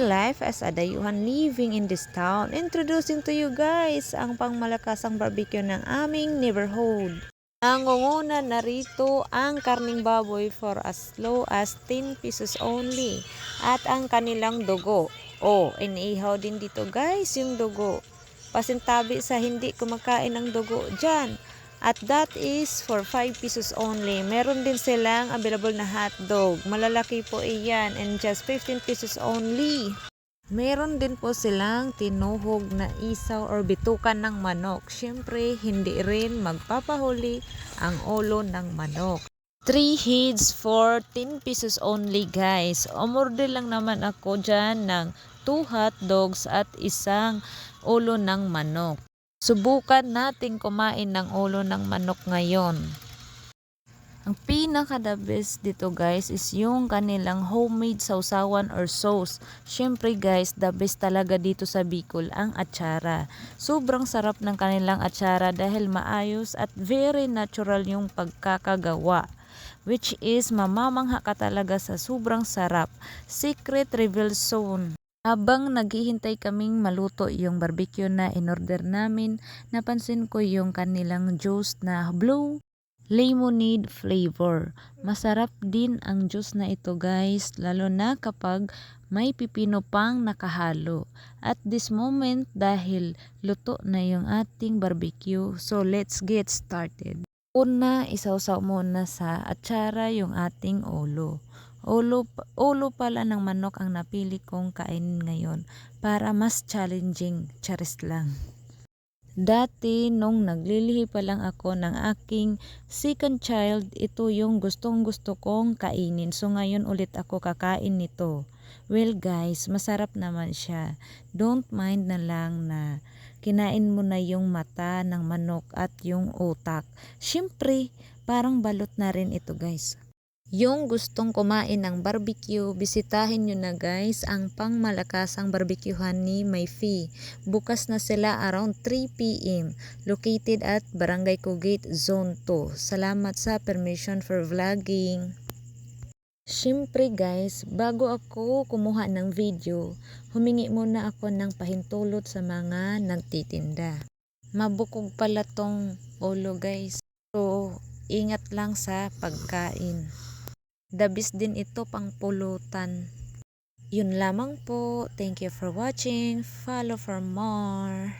life as a dayuhan living in this town. Introducing to you guys ang pangmalakasang barbecue ng aming neighborhood. Nangunguna narito ang karning baboy for as low as 10 pesos only. At ang kanilang dugo. Iniihaw din dito guys yung dugo. Pasintabi sa hindi kumakain ng dugo dyan. At that is for 5 pesos only. Meron din silang available na hotdog. Malalaki po iyan and just 15 pesos only. Meron din po silang tinuhog na isaw or bitukan ng manok. Siyempre, hindi rin magpapahuli ang ulo ng manok. 3 heads for 10 pesos only guys. Umorder lang naman ako dyan ng 2 hot dogs at isang ulo ng manok. Subukan nating kumain ng ulo ng manok ngayon. Ang pinaka-the best dito guys is yung kanilang homemade sausawan or sauce. Syempre guys, the best talaga dito sa Bicol ang atsara. Sobrang sarap ng kanilang atsara dahil maayos at very natural yung pagkakagawa. Which is mamamangha ka talaga sa sobrang sarap. Secret reveal zone. Habang naghihintay kaming maluto yung barbecue na in-order namin, napansin ko yung kanilang juice na blue lemonade flavor. Masarap din ang juice na ito guys, lalo na kapag may pipino pang nakahalo. At this moment, dahil luto na yung ating barbecue, so let's get started. Una, isawsaw muna sa atsara yung ating ulo. Ulo pala ng manok ang napili kong kainin ngayon para mas challenging, charis lang. Dati nung naglilihi pa lang ako ng aking second child, ito yung gustong gusto kong kainin. So ngayon ulit ako kakain nito. Well guys, masarap naman siya. Don't mind na lang na kinain mo na yung mata ng manok at yung utak. Siyempre, parang balot na rin ito guys. Yung gustong kumain ng barbecue, bisitahin nyo na guys ang pangmalakasang barbecuehan ni Mayfi. Bukas na sila around 3 p.m. Located at Barangay Cugate, Zone 2. Salamat sa permission for vlogging. Siyempre guys, bago ako kumuha ng video, humingi muna ako ng pahintulot sa mga nagtitinda. Mabukog pala tong ulo guys. So, ingat lang sa pagkain. Dabis din ito pang pulutan. Yun lamang po. Thank you for watching. Follow for more.